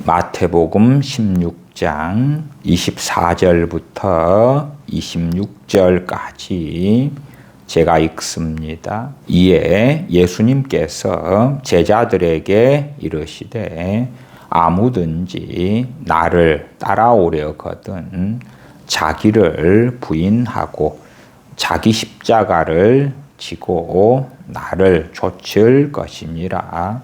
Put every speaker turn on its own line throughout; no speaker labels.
마태복음 16장 24절부터 26절까지 제가 읽습니다. 이에 예수님께서 제자들에게 이르시되 아무든지 나를 따라오려거든 자기를 부인하고 자기 십자가를 지고 나를 좇을 것이니라.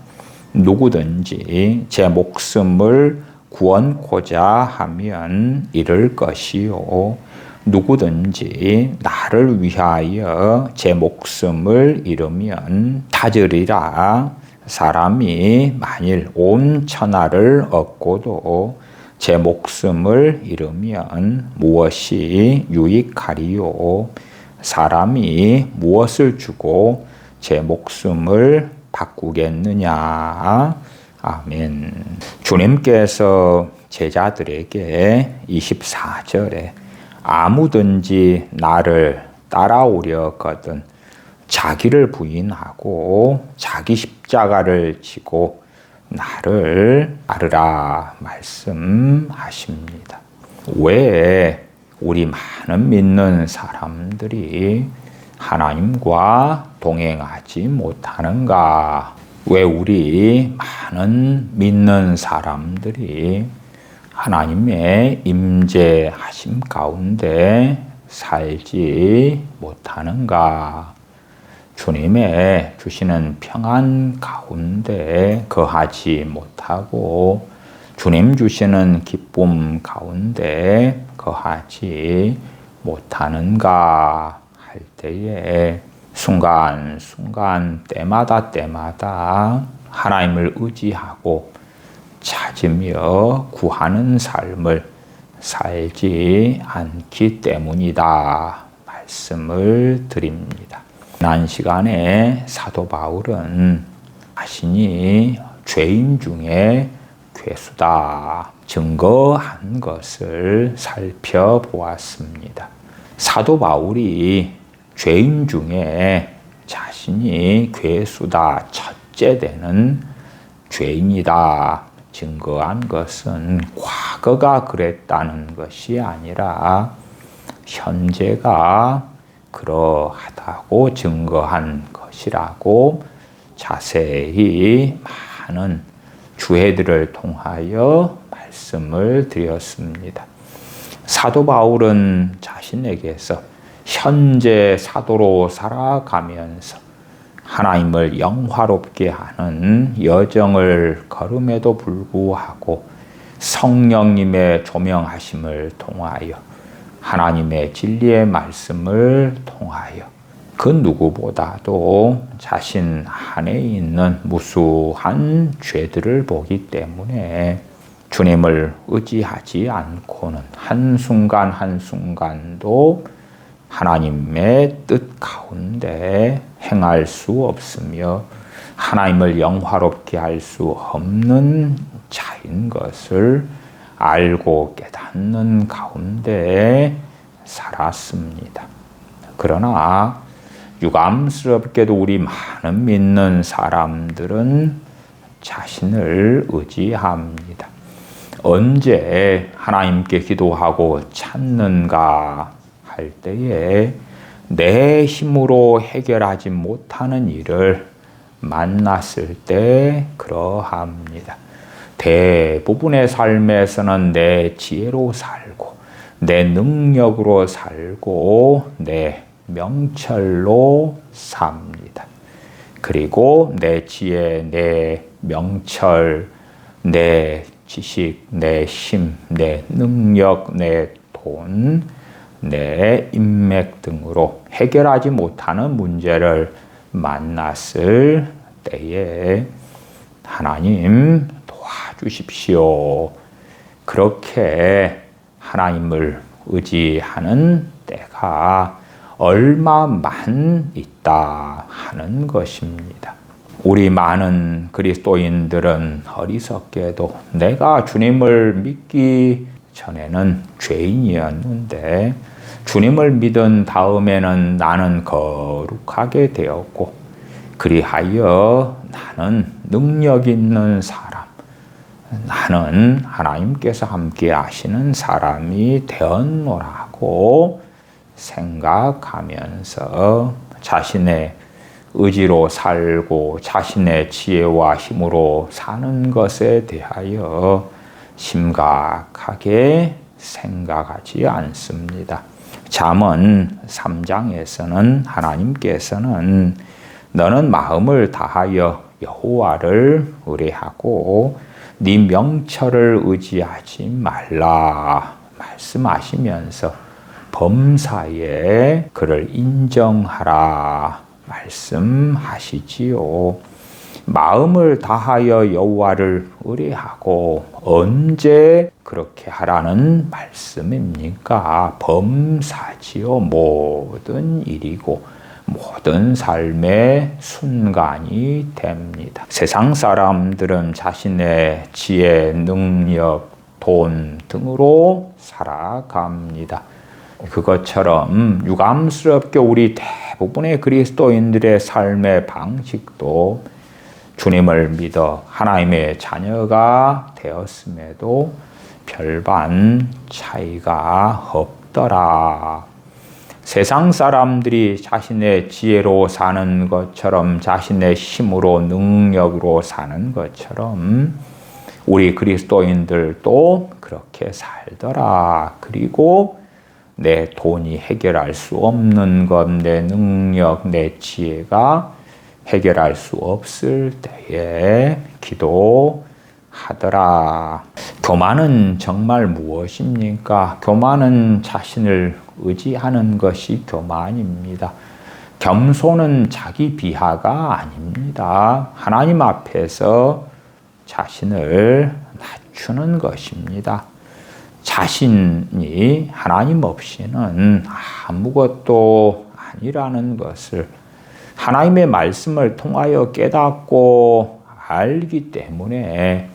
누구든지 제 목숨을 구원코자 하면 잃을 것이요 누구든지 나를 위하여 제 목숨을 잃으면 찾으리라. 사람이 만일 온 천하를 얻고도 제 목숨을 잃으면 무엇이 유익하리요? 사람이 무엇을 주고 제 목숨을 바꾸겠느냐? 아멘. 주님께서 제자들에게 24절에 아무든지 나를 따라오려거든 자기를 부인하고 자기 십자가를 지고 나를 따르라 말씀하십니다. 왜 우리 많은 믿는 사람들이 하나님과 동행하지 못하는가? 왜 우리 많은 믿는 사람들이 하나님의 임재하심 가운데 살지 못하는가? 주님의 주시는 평안 가운데 거하지 못하고 주님 주시는 기쁨 가운데 거하지 못하는가 할 때에 순간순간 때마다 하나님을 의지하고 찾으며 구하는 삶을 살지 않기 때문이다 말씀을 드립니다. 지난 시간에 사도 바울은 자신이 죄인 중에 괴수다 증거한 것을 살펴보았습니다. 사도 바울이 죄인 중에 자신이 괴수다 첫째 되는 죄인이다 증거한 것은 과거가 그랬다는 것이 아니라 현재가 그러하다고 증거한 것이라고 자세히 많은 주해들을 통하여 말씀을 드렸습니다. 사도 바울은 자신에게서 현재 사도로 살아가면서 하나님을 영화롭게 하는 여정을 걸음에도 불구하고 성령님의 조명하심을 통하여 하나님의 진리의 말씀을 통하여 그 누구보다도 자신 안에 있는 무수한 죄들을 보기 때문에 주님을 의지하지 않고는 한순간 한순간도 하나님의 뜻 가운데 행할 수 없으며 하나님을 영화롭게 할 수 없는 자인 것을 알고 깨닫는 가운데 살았습니다. 그러나 유감스럽게도 우리 많은 믿는 사람들은 자신을 의지합니다. 언제 하나님께 기도하고 찾는가 할 때에 내 힘으로 해결하지 못하는 일을 만났을 때 그러합니다. 대부분의 삶에서는 내 지혜로 살고 내 능력으로 살고 내 명철로 삽니다. 그리고 내 지혜, 내 명철, 내 지식, 내 힘, 내 능력, 내 돈, 내 인맥 등으로 해결하지 못하는 문제를 만났을 때에 하나님 도와주십시오. 그렇게 하나님을 의지하는 때가 얼마만 있다 하는 것입니다. 우리 많은 그리스도인들은 어리석게도 내가 주님을 믿기 전에는 죄인이었는데 주님을 믿은 다음에는 나는 거룩하게 되었고 그리하여 나는 능력 있는 사람, 나는 하나님께서 함께 하시는 사람이 되었노라고 생각하면서 자신의 의지로 살고 자신의 지혜와 힘으로 사는 것에 대하여 심각하게 생각하지 않습니다. 잠언 3장에서는 하나님께서는 너는 마음을 다하여 여호와를 의뢰하고 네 명철을 의지하지 말라 말씀하시면서 범사에 그를 인정하라 말씀하시지요. 마음을 다하여 여호와를 의뢰하고 언제 그렇게 하라는 말씀입니까? 범사지요. 모든 일이고 모든 삶의 순간이 됩니다. 세상 사람들은 자신의 지혜, 능력, 돈 등으로 살아갑니다. 그것처럼 유감스럽게 우리 대부분의 그리스도인들의 삶의 방식도 주님을 믿어 하나님의 자녀가 되었음에도 별반 차이가 없더라. 세상 사람들이 자신의 지혜로 사는 것처럼 자신의 힘으로 능력으로 사는 것처럼 우리 그리스도인들도 그렇게 살더라. 그리고 내 돈이 해결할 수 없는 것, 내 능력, 내 지혜가 해결할 수 없을 때에 기도하더라. 교만은 정말 무엇입니까? 교만은 자신을 의지하는 것이 교만입니다. 겸손은 자기 비하가 아닙니다. 하나님 앞에서 자신을 낮추는 것입니다. 자신이 하나님 없이는 아무것도 아니라는 것을 하나님의 말씀을 통하여 깨닫고 알기 때문에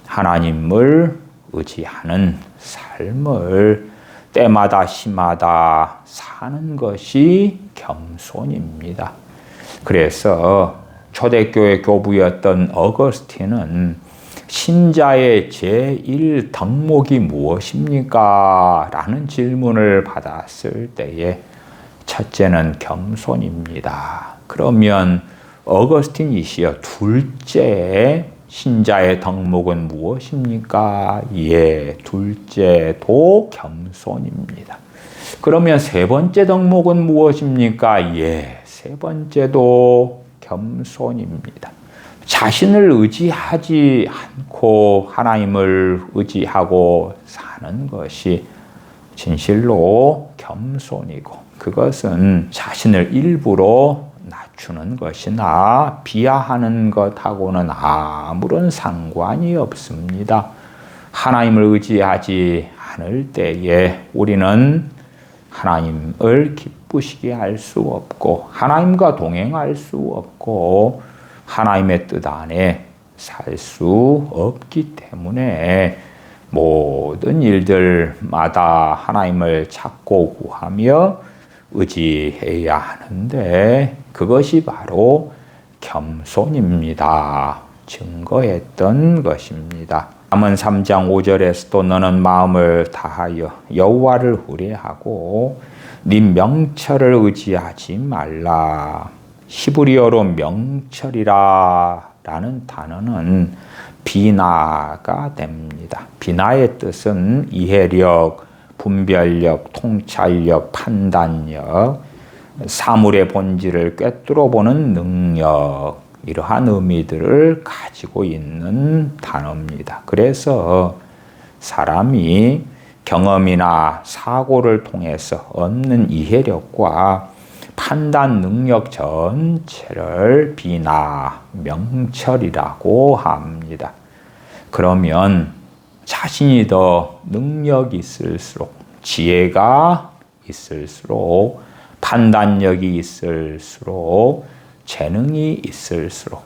하나님을 의지하는 삶을 때마다 시마다 사는 것이 겸손입니다. 그래서 초대교회 교부였던 어거스틴은 신자의 제1덕목이 무엇입니까? 라는 질문을 받았을 때에 첫째는 겸손입니다. 그러면 어거스틴이시여 둘째 신자의 덕목은 무엇입니까? 예, 둘째도 겸손입니다. 그러면 세 번째 덕목은 무엇입니까? 예, 세 번째도 겸손입니다. 자신을 의지하지 않고 하나님을 의지하고 사는 것이 진실로 겸손이고 그것은 자신을 일부러 낮추는 것이나 비하하는 것하고는 아무런 상관이 없습니다. 하나님을 의지하지 않을 때에 우리는 하나님을 기쁘시게 할 수 없고 하나님과 동행할 수 없고 하나님의 뜻 안에 살 수 없기 때문에 모든 일들마다 하나님을 찾고 구하며 의지해야 하는데 그것이 바로 겸손입니다. 증거했던 것입니다. 잠언 3장 5절에서도 너는 마음을 다하여 여호와를 의뢰하고 네 명철을 의지하지 말라. 히브리어로 명철이라 라는 단어는 비나가 됩니다. 비나의 뜻은 이해력, 분별력, 통찰력, 판단력, 사물의 본질을 꿰뚫어 보는 능력, 이러한 의미들을 가지고 있는 단어입니다. 그래서 사람이 경험이나 사고를 통해서 얻는 이해력과 판단 능력 전체를 비나, 명철이라고 합니다. 그러면 자신이 더 능력이 있을수록, 지혜가 있을수록, 판단력이 있을수록, 재능이 있을수록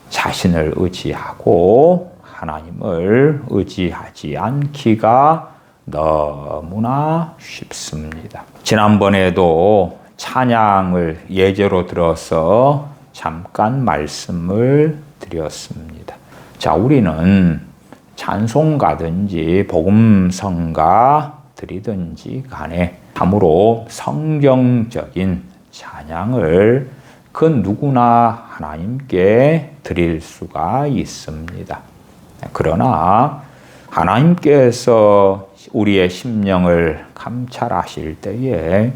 자신을 의지하고 하나님을 의지하지 않기가 너무나 쉽습니다. 지난번에도 찬양을 예제로 들어서 잠깐 말씀을 드렸습니다. 자, 우리는 찬송가든지 복음성가들이든지 간에 참으로 성경적인 찬양을 그 누구나 하나님께 드릴 수가 있습니다. 그러나 하나님께서 우리의 심령을 감찰하실 때에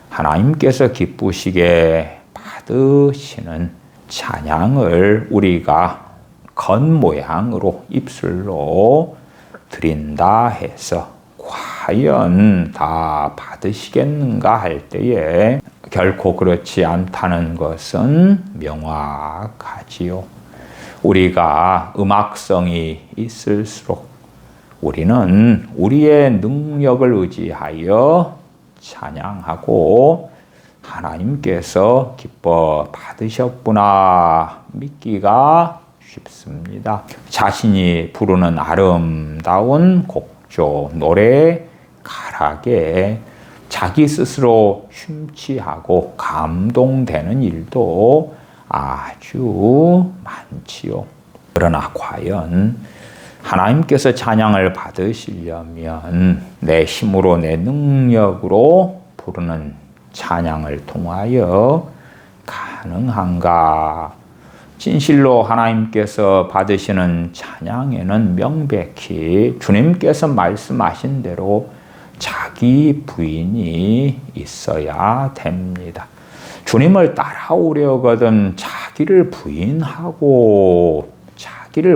하나님께서 기쁘시게 받으시는 찬양을 우리가 겉모양으로 입술로 드린다 해서 과연 다 받으시겠는가 할 때에 결코 그렇지 않다는 것은 명확하지요. 우리가 음악성이 있을수록 우리는 우리의 능력을 의지하여 찬양하고 하나님께서 기뻐 받으셨구나 믿기가 쉽습니다. 자신이 부르는 아름다운 곡조, 노래, 가락에 자기 스스로 심취하고 감동되는 일도 아주 많지요. 그러나 과연 하나님께서 찬양을 받으시려면 내 힘으로 내 능력으로 부르는 찬양을 통하여 가능한가? 진실로 하나님께서 받으시는 찬양에는 명백히 주님께서 말씀하신 대로 자기 부인이 있어야 됩니다. 주님을 따라오려거든 자기를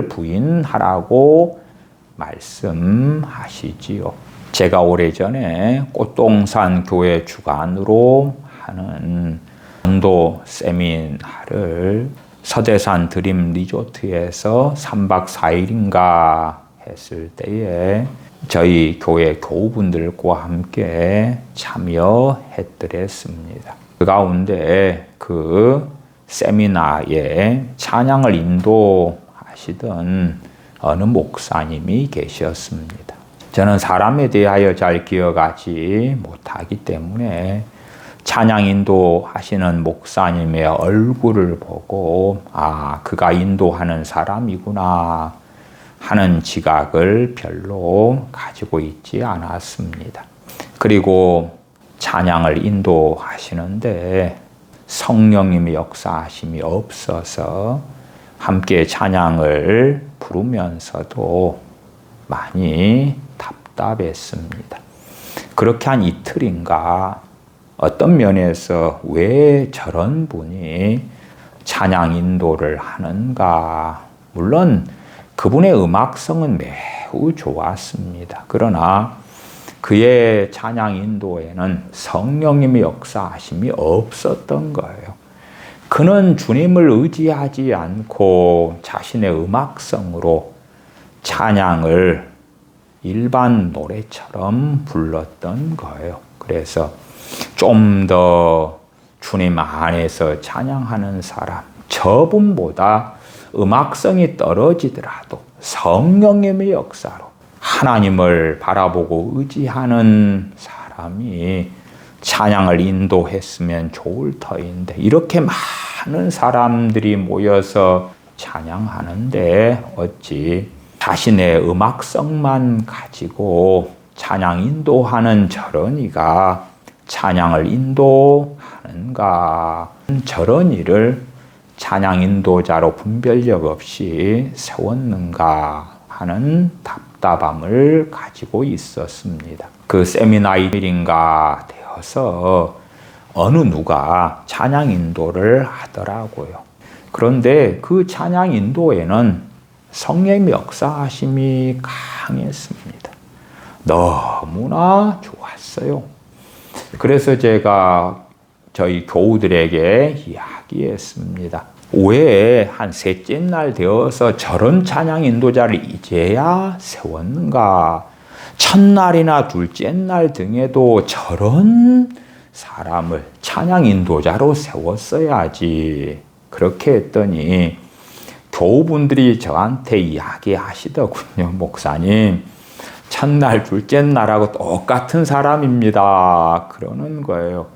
부인하라고 말씀하시지요. 제가 오래전에 꽃동산 교회 주관으로 하는 전도 세미나를 서대산 드림 리조트에서 3박 4일인가 했을 때에 저희 교회 교우분들과 함께 참여했더랬습니다. 그 가운데 그 세미나에 찬양을 인도하시던 어느 목사님이 계셨습니다. 저는 사람에 대하여 잘 기억하지 못하기 때문에 찬양 인도하시는 목사님의 얼굴을 보고 그가 인도하는 사람이구나 하는 지각을 별로 가지고 있지 않았습니다. 그리고 찬양을 인도하시는데 성령님의 역사하심이 없어서 함께 찬양을 부르면서도 많이 답답했습니다. 그렇게 한 이틀인가 어떤 면에서 왜 저런 분이 찬양 인도를 하는가. 물론 그분의 음악성은 매우 좋았습니다. 그러나 그의 찬양 인도에는 성령님의 역사하심이 없었던 거예요. 그는 주님을 의지하지 않고 자신의 음악성으로 찬양을 일반 노래처럼 불렀던 거예요. 그래서 좀 더 주님 안에서 찬양하는 사람, 저분보다 음악성이 떨어지더라도 성령님의 역사로 하나님을 바라보고 의지하는 사람이 찬양을 인도했으면 좋을 터인데 이렇게 많은 사람들이 모여서 찬양하는데 어찌 자신의 음악성만 가지고 찬양 인도하는 저런이가 찬양을 인도하는가? 저런 이를 찬양 인도자로 분별력 없이 세웠는가 하는 답답함을 가지고 있었습니다. 그 세미나 일인가 되어서 어느 누가 찬양 인도를 하더라고요. 그런데 그 찬양 인도에는 성령의 역사하심이 강했습니다. 너무나 좋았어요. 그래서 제가 저희 교우들에게 이야기했습니다. 왜 한 셋째 날 되어서 저런 찬양 인도자를 이제야 세웠는가? 첫날이나 둘째 날 등에도 저런 사람을 찬양 인도자로 세웠어야지. 그렇게 했더니 교우분들이 저한테 이야기하시더군요. 목사님, 첫날, 둘째 날하고 똑같은 사람입니다. 그러는 거예요.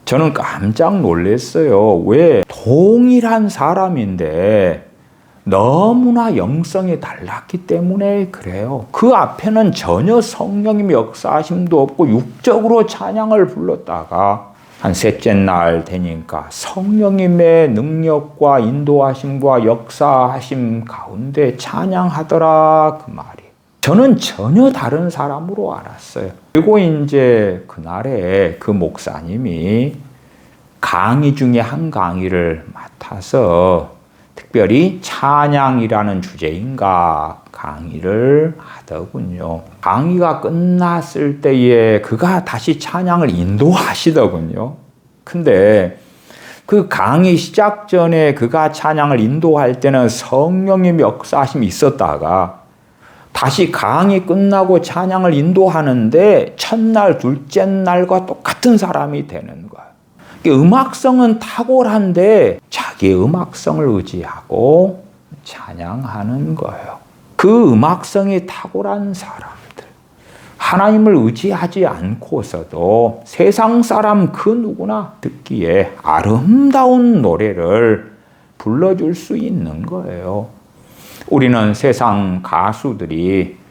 저는 깜짝 놀랐어요. 왜 동일한 사람인데 너무나 영성이 달랐기 때문에 그래요. 그 앞에는 전혀 성령님의 역사하심도 없고 육적으로 찬양을 불렀다가 한 셋째 날 되니까 성령님의 능력과 인도하심과 역사하심 가운데 찬양하더라 그 말이. 저는 전혀 다른 사람으로 알았어요. 그리고 이제 그날에 그 목사님이 강의 중에 한 강의를 맡아서 특별히 찬양이라는 주제인가 강의를 하더군요. 강의가 끝났을 때에 그가 다시 찬양을 인도하시더군요. 근데 그 강의 시작 전에 그가 찬양을 인도할 때는 성령님의 역사하심이 있었다가 다시 강의 끝나고 찬양을 인도하는데 첫날, 둘째 날과 똑같은 사람이 되는 거예요. 음악성은 탁월한데 자기의 음악성을 의지하고 찬양하는 거예요. 그 음악성이 탁월한 사람들, 하나님을 의지하지 않고서도 세상 사람 그 누구나 듣기에 아름다운 노래를 불러줄 수 있는 거예요. 우리는 세상 가수들이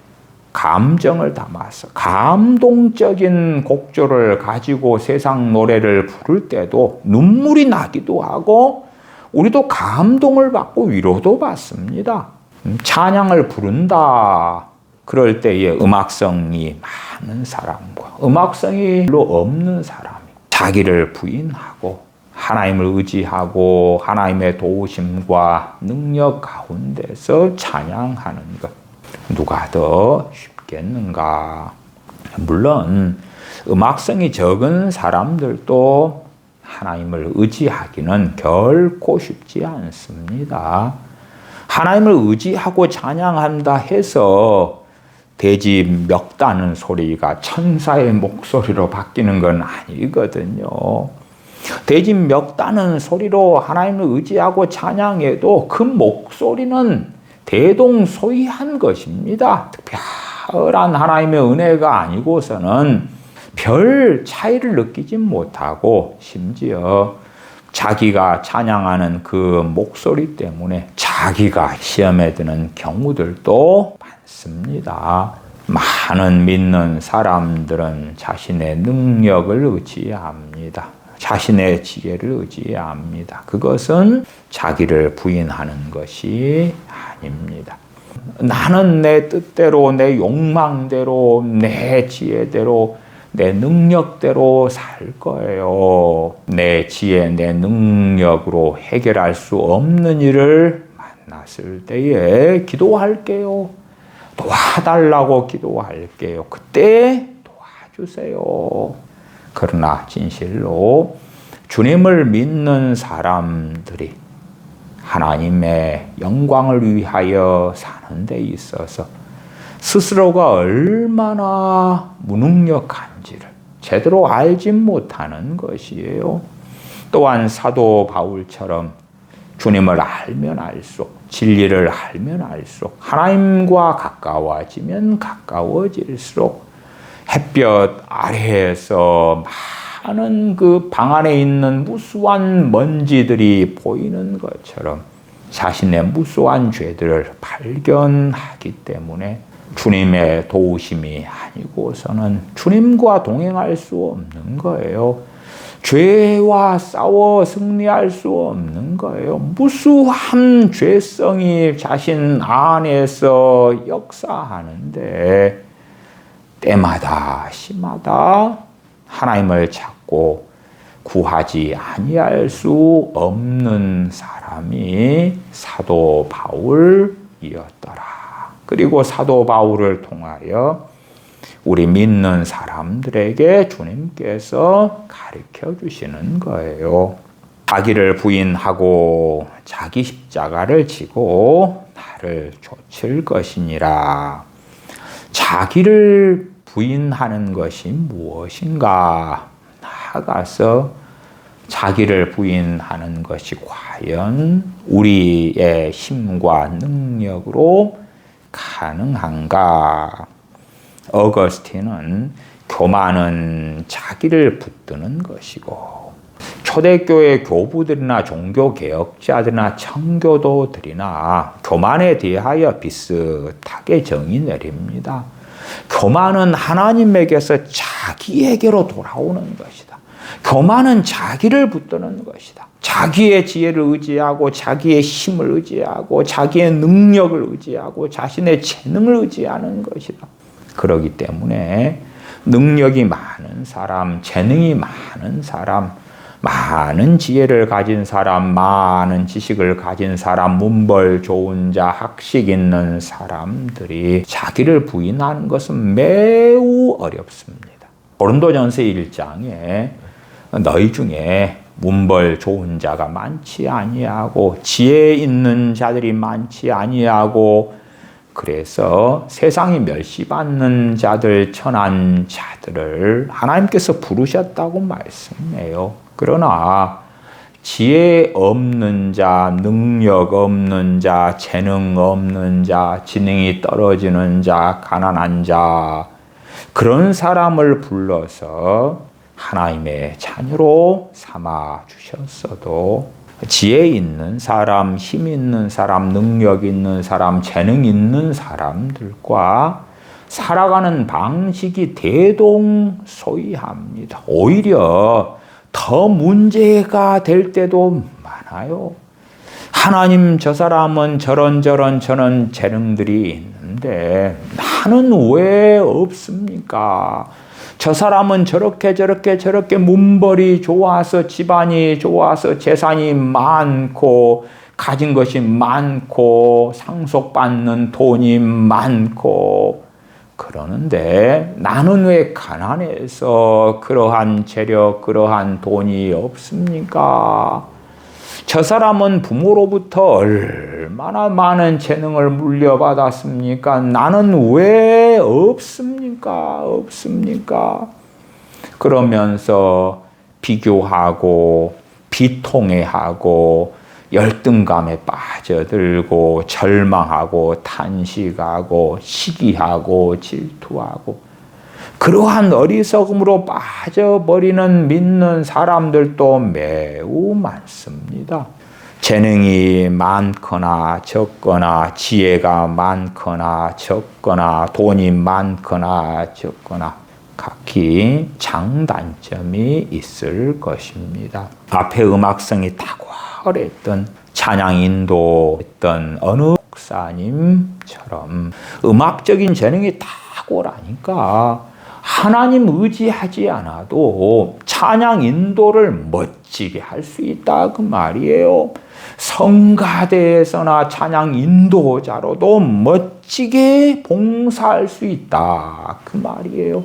감정을 담아서 감동적인 곡조를 가지고 세상 노래를 부를 때도 눈물이 나기도 하고 우리도 감동을 받고 위로도 받습니다. 찬양을 부른다. 그럴 때에 음악성이 많은 사람과 음악성이 별로 없는 사람이 자기를 부인하고 하나님을 의지하고 하나님의 도우심과 능력 가운데서 찬양하는 것. 누가 더 쉽겠는가? 물론 음악성이 적은 사람들도 하나님을 의지하기는 결코 쉽지 않습니다. 하나님을 의지하고 찬양한다 해서 돼지 멱다는 소리가 천사의 목소리로 바뀌는 건 아니거든요. 돼지 멱다는 소리로 하나님을 의지하고 찬양해도 그 목소리는 대동소이한 것입니다. 특별한 하나님의 은혜가 아니고서는 별 차이를 느끼지 못하고 심지어 자기가 찬양하는 그 목소리 때문에 자기가 시험에 드는 경우들도 많습니다. 많은 믿는 사람들은 자신의 능력을 의지합니다. 자신의 지혜를 의지합니다. 그것은 자기를 부인하는 것이 아닙니다. 나는 내 뜻대로, 내 욕망대로, 내 지혜대로, 내 능력대로 살 거예요. 내 지혜, 내 능력으로 해결할 수 없는 일을 만났을 때에 기도할게요. 도와달라고 기도할게요. 그때 도와주세요. 그러나 진실로 주님을 믿는 사람들이 하나님의 영광을 위하여 사는 데 있어서 스스로가 얼마나 무능력한지를 제대로 알지 못하는 것이에요. 또한 사도 바울처럼 주님을 알면 알수록, 진리를 알면 알수록, 하나님과 가까워지면 가까워질수록 햇볕 아래에서 많은 그 방 안에 있는 무수한 먼지들이 보이는 것처럼 자신의 무수한 죄들을 발견하기 때문에 주님의 도우심이 아니고서는 주님과 동행할 수 없는 거예요. 죄와 싸워 승리할 수 없는 거예요. 무수한 죄성이 자신 안에서 역사하는데 때마다 시마다 하나님을 찾고 구하지 아니할 수 없는 사람이 사도 바울이었더라. 그리고 사도 바울을 통하여 우리 믿는 사람들에게 주님께서 가르쳐 주시는 거예요. 자기를 부인하고 자기 십자가를 지고 나를 좇을 것이니라. 자기를 부인하는 것이 무엇인가? 나아가서 자기를 부인하는 것이 과연 우리의 힘과 능력으로 가능한가? 어거스틴은 교만은 자기를 붙드는 것이고 초대교회 교부들이나 종교개혁자들이나 청교도들이나 교만에 대하여 비슷하게 정의 내립니다. 교만은 하나님에게서 자기에게로 돌아오는 것이다. 교만은 자기를 붙드는 것이다. 자기의 지혜를 의지하고 자기의 힘을 의지하고 자기의 능력을 의지하고 자신의 재능을 의지하는 것이다. 그렇기 때문에 능력이 많은 사람, 재능이 많은 사람, 많은 지혜를 가진 사람, 많은 지식을 가진 사람, 문벌 좋은 자, 학식 있는 사람들이 자기를 부인하는 것은 매우 어렵습니다. 고린도전서 1장에 너희 중에 문벌 좋은 자가 많지 아니하고 지혜 있는 자들이 많지 아니하고 그래서 세상이 멸시받는 자들, 천한 자들을 하나님께서 부르셨다고 말씀해요. 그러나 지혜 없는 자, 능력 없는 자, 재능 없는 자, 지능이 떨어지는 자, 가난한 자, 그런 사람을 불러서 하나님의 자녀로 삼아 주셨어도 지혜 있는 사람, 힘 있는 사람, 능력 있는 사람, 재능 있는 사람들과 살아가는 방식이 대동소이합니다. 오히려 더 문제가 될 때도 많아요. 하나님, 저 사람은 저런 재능들이 있는데 나는 왜 없습니까? 저 사람은 저렇게 문벌이 좋아서 집안이 좋아서 재산이 많고 가진 것이 많고 상속받는 돈이 많고 그러는데 나는 왜 가난해서 그러한 재력, 그러한 돈이 없습니까? 저 사람은 부모로부터 얼마나 많은 재능을 물려받았습니까? 나는 왜 없습니까? 그러면서 비교하고 비통해하고 열등감에 빠져들고 절망하고 탄식하고 시기하고 질투하고 그러한 어리석음으로 빠져버리는 믿는 사람들도 매우 많습니다. 재능이 많거나 적거나 지혜가 많거나 적거나 돈이 많거나 적거나 각기 장단점이 있을 것입니다. 앞에 음악성이 탁월했던 찬양 인도했던 어느 목사님처럼 음악적인 재능이 탁월하니까 하나님 의지하지 않아도 찬양 인도를 멋지게 할 수 있다 그 말이에요. 성가대에서나 찬양 인도자로도 멋지게 봉사할 수 있다 그 말이에요.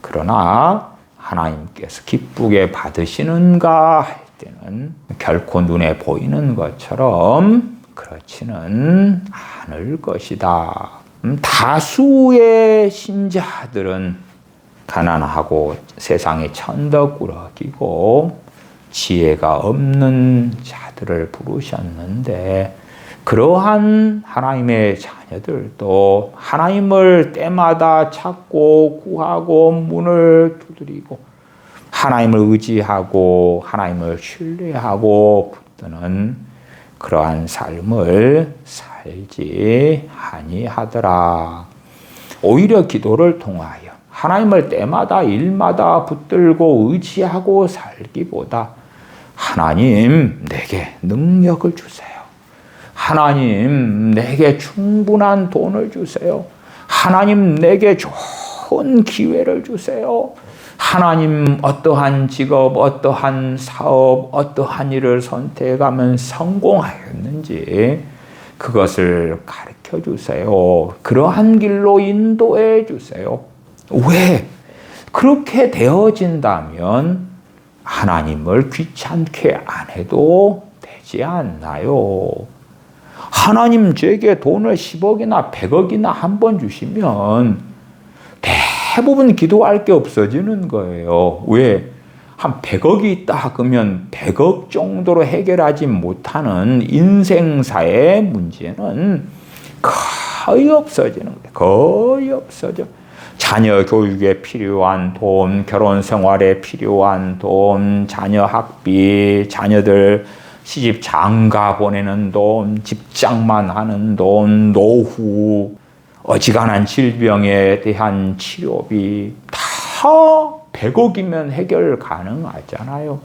그러나 하나님께서 기쁘게 받으시는가 할 때는 결코 눈에 보이는 것처럼 그렇지는 않을 것이다. 다수의 신자들은 가난하고 세상에 천덕꾸러기고 지혜가 없는 자들을 부르셨는데 그러한 하나님의 자녀들도 하나님을 때마다 찾고 구하고 문을 두드리고 하나님을 의지하고 하나님을 신뢰하고 붙드는 그러한 삶을 살지 아니하더라. 오히려 기도를 통하여 하나님을 때마다 일마다 붙들고 의지하고 살기보다 하나님 내게 능력을 주세요. 하나님 내게 충분한 돈을 주세요. 하나님 내게 좋은 기회를 주세요. 하나님 어떠한 직업, 어떠한 사업, 어떠한 일을 선택하면 성공하였는지 그것을 가르쳐 주세요. 그러한 길로 인도해 주세요. 왜? 그렇게 되어진다면 하나님을 귀찮게 안 해도 되지 않나요? 하나님 제게 돈을 10억이나 100억이나 한 번 주시면 대부분 기도할 게 없어지는 거예요. 왜? 한 100억이 있다 그러면 100억 정도로 해결하지 못하는 인생사의 문제는 거의 없어지는 거예요. 거의 없어져. 자녀 교육에 필요한 돈, 결혼 생활에 필요한 돈, 자녀 학비, 자녀들 시집 장가 보내는 돈, 직장만 하는 돈, 노후, 어지간한 질병에 대한 치료비 다 100억이면 해결 가능하잖아요.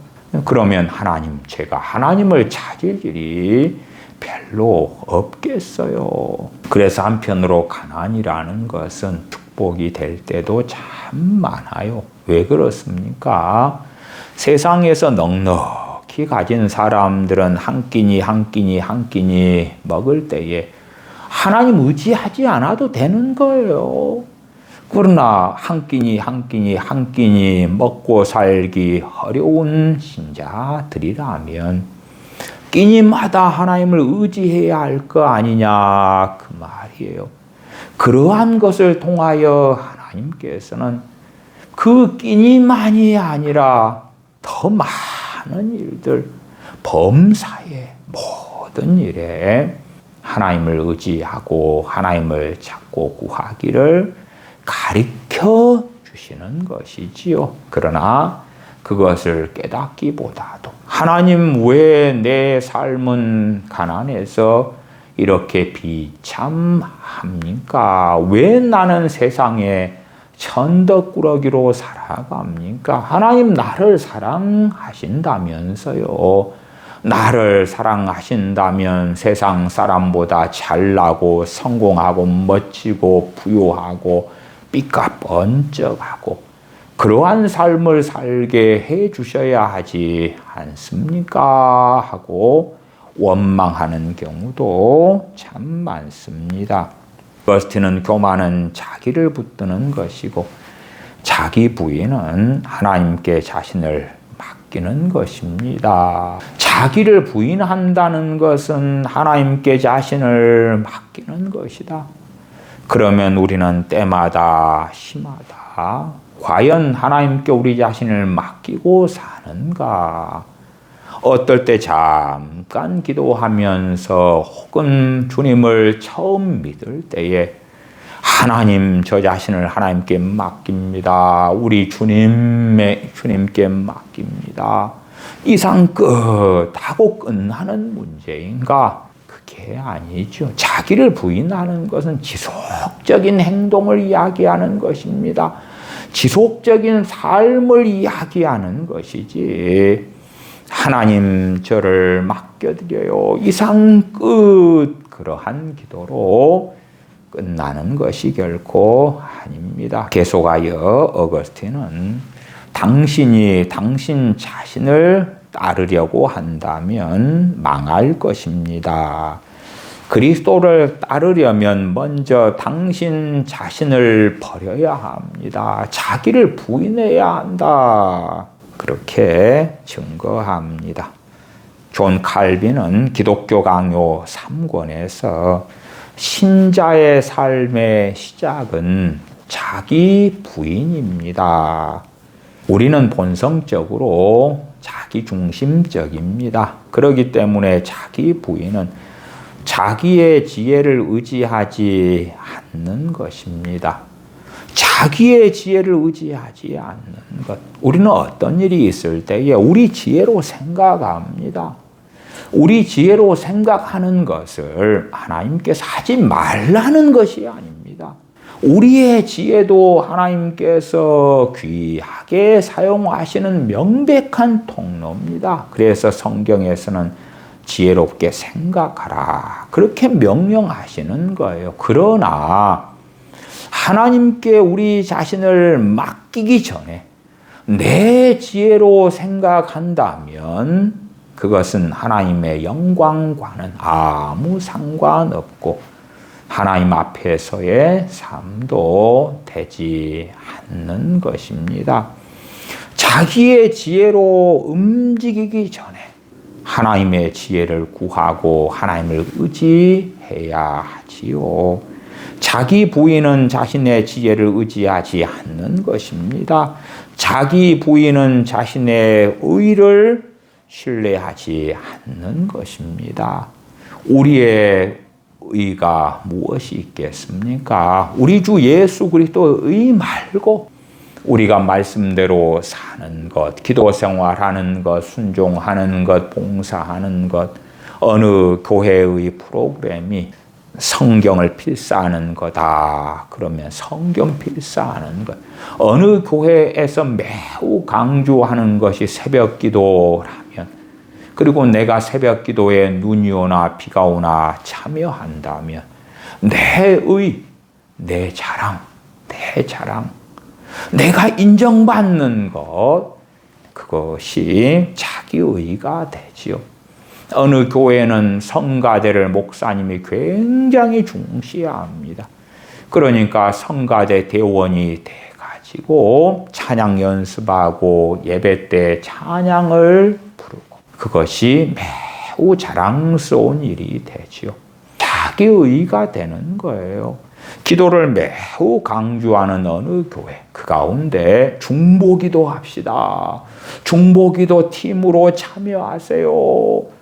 그러면 하나님, 제가 하나님을 찾을 일이 별로 없겠어요. 그래서 한편으로 가난이라는 것은 축복이 될 때도 참 많아요. 왜 그렇습니까? 세상에서 넉넉히 가진 사람들은 한 끼니 한 끼니 한 끼니 먹을 때에 하나님 의지하지 않아도 되는 거예요. 그러나 한 끼니 한 끼니 한 끼니 먹고 살기 어려운 신자들이라면 끼니마다 하나님을 의지해야 할 거 아니냐 그 말이에요. 그러한 것을 통하여 하나님께서는 그 끼니만이 아니라 더 많은 일들, 범사의 모든 일에 하나님을 의지하고 하나님을 찾고 구하기를 가르쳐 주시는 것이지요. 그러나 그것을 깨닫기보다도 하나님, 왜 내 삶은 가난해서 이렇게 비참합니까? 왜 나는 세상에 천덕꾸러기로 살아갑니까? 하나님, 나를 사랑하신다면서요. 나를 사랑하신다면 세상 사람보다 잘나고 성공하고 멋지고 부유하고 삐까뻔쩍하고 그러한 삶을 살게 해 주셔야 하지 않습니까? 하고 원망하는 경우도 참 많습니다. 어거스틴은 교만은 자기를 붙드는 것이고 자기 부인은 하나님께 자신을 맡기는 것입니다. 자기를 부인한다는 것은 하나님께 자신을 맡기는 것이다. 그러면 우리는 때마다 심하다. 과연 하나님께 우리 자신을 맡기고 사는가? 어떨 때 잠깐 기도하면서 혹은 주님을 처음 믿을 때에 하나님, 저 자신을 하나님께 맡깁니다. 우리 주님께 맡깁니다. 이상 끝하고 끝나는 문제인가? 그게 아니죠. 자기를 부인하는 것은 지속적인 행동을 이야기하는 것입니다. 지속적인 삶을 이야기하는 것이지, 하나님 저를 맡겨드려요, 이상 끝, 그러한 기도로 끝나는 것이 결코 아닙니다. 계속하여 어거스틴은 당신이 당신 자신을 따르려고 한다면 망할 것입니다. 그리스도를 따르려면 먼저 당신 자신을 버려야 합니다. 자기를 부인해야 한다. 그렇게 증거합니다. 존 칼빈은 기독교 강요 3권에서 신자의 삶의 시작은 자기 부인입니다. 우리는 본성적으로 자기중심적입니다. 그렇기 때문에 자기 부인은 자기의 지혜를 의지하지 않는 것입니다. 자기의 지혜를 의지하지 않는 것. 우리는 어떤 일이 있을 때에 우리 지혜로 생각합니다. 우리 지혜로 생각하는 것을 하나님께서 하지 말라는 것이 아닙니다. 우리의 지혜도 하나님께서 귀하게 사용하시는 명백한 통로입니다. 그래서 성경에서는 지혜롭게 생각하라, 그렇게 명령하시는 거예요. 그러나 하나님께 우리 자신을 맡기기 전에 내 지혜로 생각한다면 그것은 하나님의 영광과는 아무 상관없고 하나님 앞에서의 삶도 되지 않는 것입니다. 자기의 지혜로 움직이기 전에 하나님의 지혜를 구하고 하나님을 의지해야 하지요. 자기 부인은 자신의 지혜를 의지하지 않는 것입니다. 자기 부인은 자신의 의를 신뢰하지 않는 것입니다. 우리의 의가 무엇이 있겠습니까? 우리 주 예수 그리스도의 의 말고 우리가 말씀대로 사는 것, 기도 생활하는 것, 순종하는 것, 봉사하는 것, 어느 교회의 프로그램이 성경을 필사하는 거다. 그러면 성경 필사하는 것. 어느 교회에서 매우 강조하는 것이 새벽 기도라면, 그리고 내가 새벽 기도에 눈이 오나 비가 오나 참여한다면 내 자랑, 내가 인정받는 것, 그것이 자기의가 되지요. 어느 교회는 성가대를 목사님이 굉장히 중시합니다. 그러니까 성가대 대원이 돼가지고 찬양 연습하고 예배 때 찬양을 부르고, 그것이 매우 자랑스러운 일이 되지요. 자기의가 되는 거예요. 기도를 매우 강조하는 어느 교회, 그 가운데 중보기도 합시다. 중보기도 팀으로 참여하세요.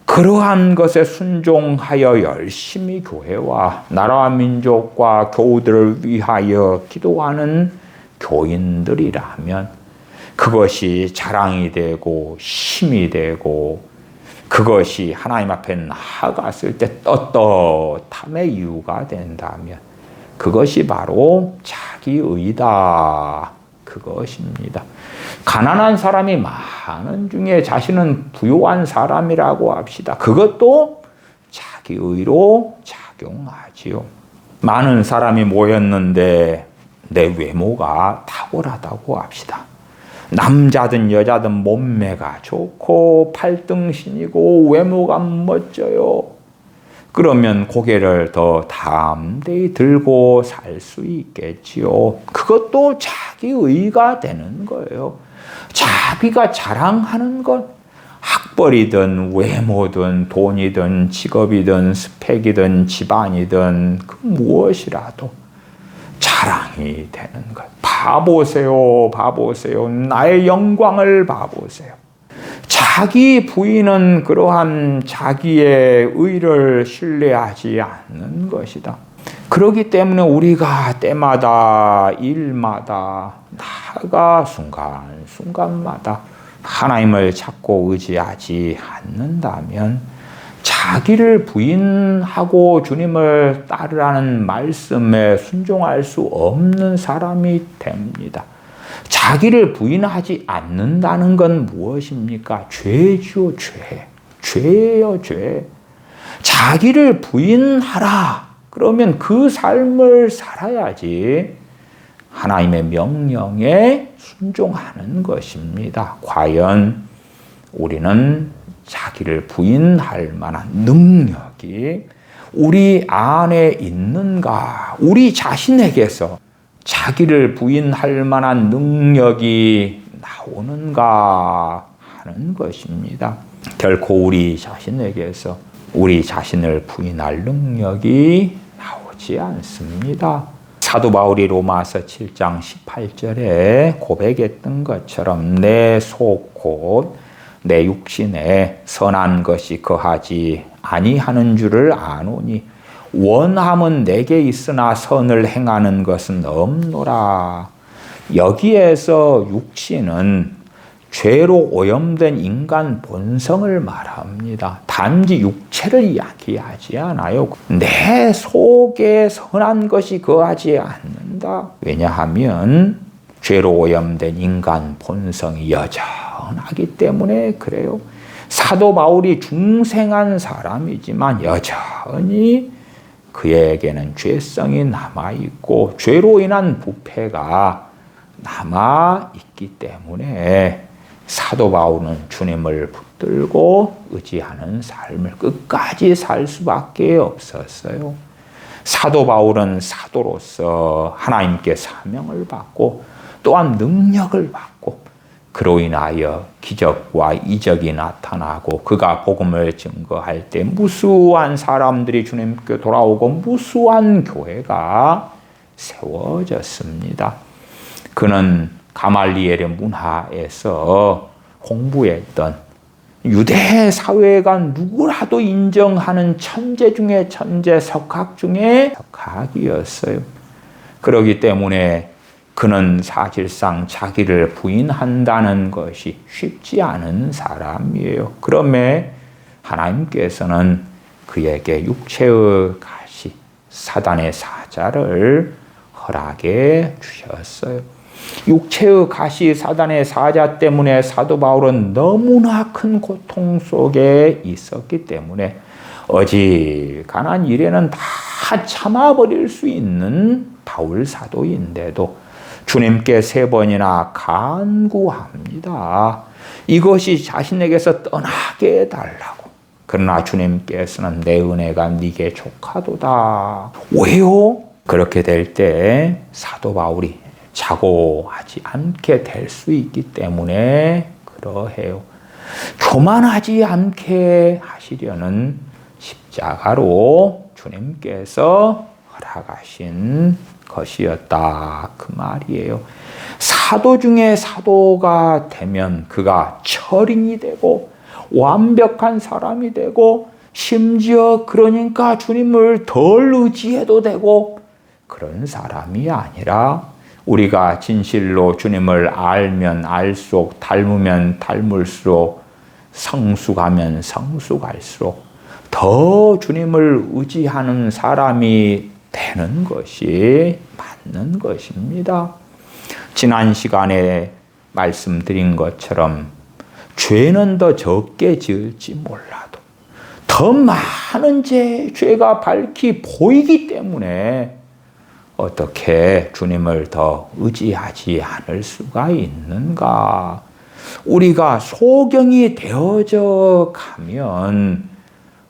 그러한 것에 순종하여 열심히 교회와 나라와 민족과 교우들을 위하여 기도하는 교인들이라면 그것이 자랑이 되고 힘이 되고, 그것이 하나님 앞에 나아갔을 때 떳떳함의 이유가 된다면 그것이 바로 자기의다. 그것입니다. 가난한 사람이 많은 중에 자신은 부유한 사람이라고 합시다. 그것도 자기의로 작용하지요. 많은 사람이 모였는데 내 외모가 탁월하다고 합시다. 남자든 여자든 몸매가 좋고 팔등신이고 외모가 멋져요. 그러면 고개를 더 담대히 들고 살 수 있겠지요. 그것도 자기의가 되는 거예요. 자기가 자랑하는 것, 학벌이든 외모든 돈이든 직업이든 스펙이든 집안이든 그 무엇이라도 자랑이 되는 것. 봐보세요. 나의 영광을 봐보세요. 자기 부인은 그러한 자기의 의를 신뢰하지 않는 것이다. 그렇기 때문에 우리가 때마다 일마다 나아가 순간순간마다 하나님을 찾고 의지하지 않는다면 자기를 부인하고 주님을 따르라는 말씀에 순종할 수 없는 사람이 됩니다. 자기를 부인하지 않는다는 건 무엇입니까? 죄죠, 죄예요, 죄. 자기를 부인하라. 그러면 그 삶을 살아야지 하나님의 명령에 순종하는 것입니다. 과연 우리는 자기를 부인할 만한 능력이 우리 안에 있는가? 우리 자신에게서 자기를 부인할 만한 능력이 나오는가 하는 것입니다. 결코 우리 자신에게서 우리 자신을 부인할 능력이 나오지 않습니다. 사도 바울이 로마서 7장 18절에 고백했던 것처럼 내 속 곧 내 육신에 선한 것이 거하지 아니하는 줄을 아노니 원함은 내게 있으나 선을 행하는 것은 없노라. 여기에서 육신은 죄로 오염된 인간 본성을 말합니다. 단지 육체를 이야기하지 않아요. 내 속에 선한 것이 거하지 않는다. 왜냐하면 죄로 오염된 인간 본성이 여전하기 때문에 그래요. 사도 바울이 중생한 사람이지만 여전히 그에게는 죄성이 남아있고 죄로 인한 부패가 남아있기 때문에 사도 바울은 주님을 붙들고 의지하는 삶을 끝까지 살 수밖에 없었어요. 사도 바울은 사도로서 하나님께 사명을 받고 또한 능력을 받고 그로 인하여 기적과 이적이 나타나고 그가 복음을 증거할 때 무수한 사람들이 주님께 돌아오고 무수한 교회가 세워졌습니다. 그는 가말리엘의 문화에서 공부했던 유대 사회가 누구라도 인정하는 천재 중에 천재, 석학 중에 석학이었어요. 그렇기 때문에 그는 사실상 자기를 부인한다는 것이 쉽지 않은 사람이에요. 그럼에 하나님께서는 그에게 육체의 가시, 사단의 사자를 허락해 주셨어요. 육체의 가시, 사단의 사자 때문에 사도 바울은 너무나 큰 고통 속에 있었기 때문에 어지간한 일에는 다 참아버릴 수 있는 바울 사도인데도 주님께 3번이나 간구합니다. 이것이 자신에게서 떠나게 해달라고. 그러나 주님께서는 내 은혜가 네게 족하도다. 왜요? 그렇게 될 때 사도 바울이 자고하지 않게 될 수 있기 때문에 그러해요. 교만하지 않게 하시려는 십자가로 주님께서 허락하신 것이었다. 그 말이에요. 사도 중에 사도가 되면 그가 철인이 되고 완벽한 사람이 되고 심지어 그러니까 주님을 덜 의지해도 되고 그런 사람이 아니라 우리가 진실로 주님을 알면 알수록 닮으면 닮을수록 성숙하면 성숙할수록 더 주님을 의지하는 사람이 되는 것이 맞는 것입니다. 지난 시간에 말씀드린 것처럼 죄는 더 적게 지을지 몰라도 더 많은 죄가 밝히 보이기 때문에 어떻게 주님을 더 의지하지 않을 수가 있는가? 우리가 소경이 되어져 가면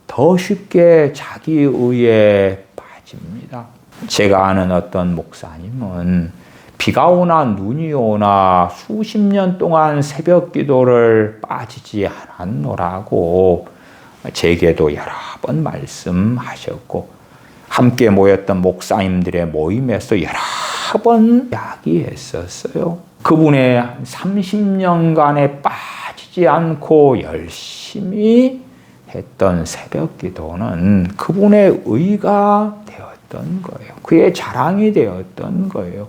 더 쉽게 자기의에 빠집니다. 제가 아는 어떤 목사님은 비가 오나 눈이 오나 수십 년 동안 새벽 기도를 빠지지 않았노라고 제게도 여러 번 말씀하셨고 함께 모였던 목사님들의 모임에서 여러 번 이야기했었어요. 그분의 30년간에 빠지지 않고 열심히 했던 새벽 기도는 그분의 의가 되었던 거예요. 그의 자랑이 되었던 거예요.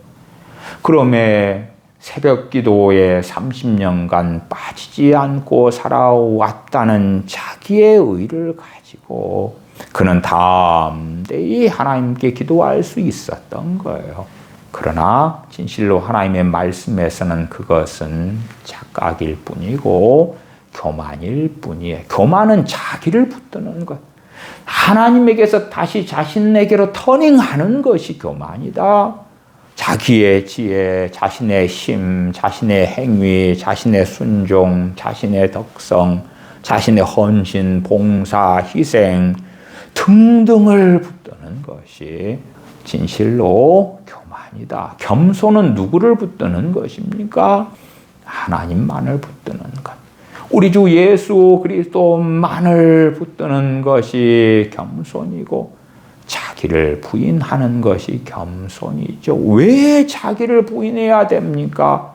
그러면 새벽 기도에 30년간 빠지지 않고 살아왔다는 자기의 의를 가지고 그는 담대히 하나님께 기도할 수 있었던 거예요. 그러나 진실로 하나님의 말씀에서는 그것은 착각일 뿐이고 교만일 뿐이에요. 교만은 자기를 붙드는 것. 하나님에게서 다시 자신에게로 터닝하는 것이 교만이다. 자기의 지혜, 자신의 힘, 자신의 행위, 자신의 순종, 자신의 덕성, 자신의 헌신, 봉사, 희생 등등을 붙드는 것이 진실로 교만이다. 겸손은 누구를 붙드는 것입니까? 하나님만을 붙드는 것. 우리 주 예수 그리스도만을 붙드는 것이 겸손이고 자기를 부인하는 것이 겸손이죠. 왜 자기를 부인해야 됩니까?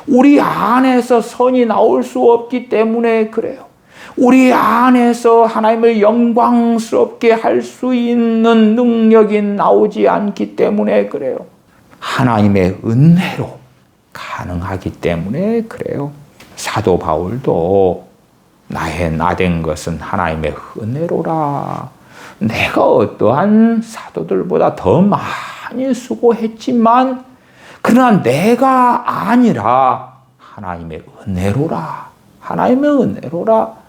우리 안에서 선이 나올 수 없기 때문에 그래요. 우리 안에서 하나님을 영광스럽게 할 수 있는 능력이 나오지 않기 때문에 그래요. 하나님의 은혜로 가능하기 때문에 그래요. 사도 바울도 나의 나된 것은 하나님의 은혜로라. 내가 어떠한 사도들보다 더 많이 수고했지만 그러나 내가 아니라 하나님의 은혜로라. 하나님의 은혜로라.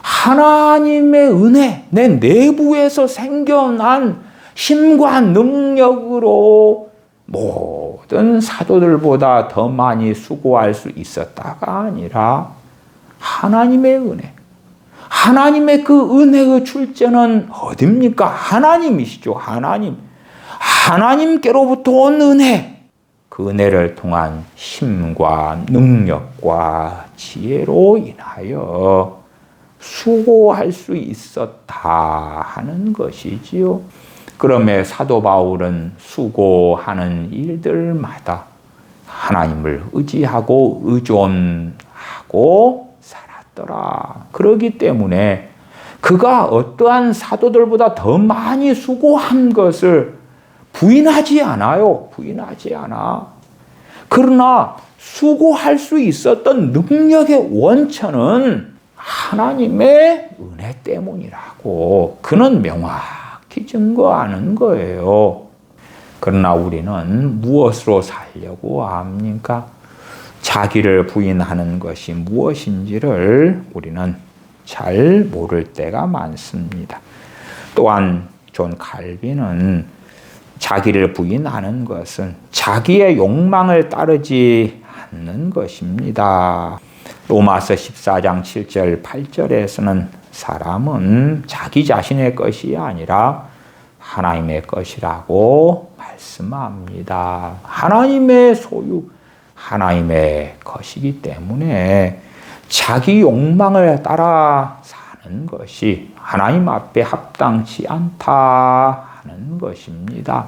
하나님의 은혜, 내 내부에서 생겨난 힘과 능력으로 모든 사도들보다 더 많이 수고할 수 있었다가 아니라 하나님의 은혜. 하나님의 그 은혜의 출처는 어디입니까? 하나님이시죠. 하나님. 하나님께로부터 온 은혜. 그 은혜를 통한 힘과 능력과 지혜로 인하여 수고할 수 있었다 하는 것이지요. 그러면 사도 바울은 수고하는 일들마다 하나님을 의지하고 의존하고 살았다. 받더라. 그러기 때문에 그가 어떠한 사도들보다 더 많이 수고한 것을 부인하지 않아요. 부인하지 않아. 그러나 수고할 수 있었던 능력의 원천은 하나님의 은혜 때문이라고 그는 명확히 증거하는 거예요. 그러나 우리는 무엇으로 살려고 합니까? 자기를 부인하는 것이 무엇인지를 우리는 잘 모를 때가 많습니다. 또한 존 칼빈은 자기를 부인하는 것은 자기의 욕망을 따르지 않는 것입니다. 로마서 14장 7절 8절에서는 사람은 자기 자신의 것이 아니라 하나님의 것이라고 말씀합니다. 하나님의 소유, 하나님의 것이기 때문에 자기 욕망을 따라 사는 것이 하나님 앞에 합당치 않다 하는 것입니다.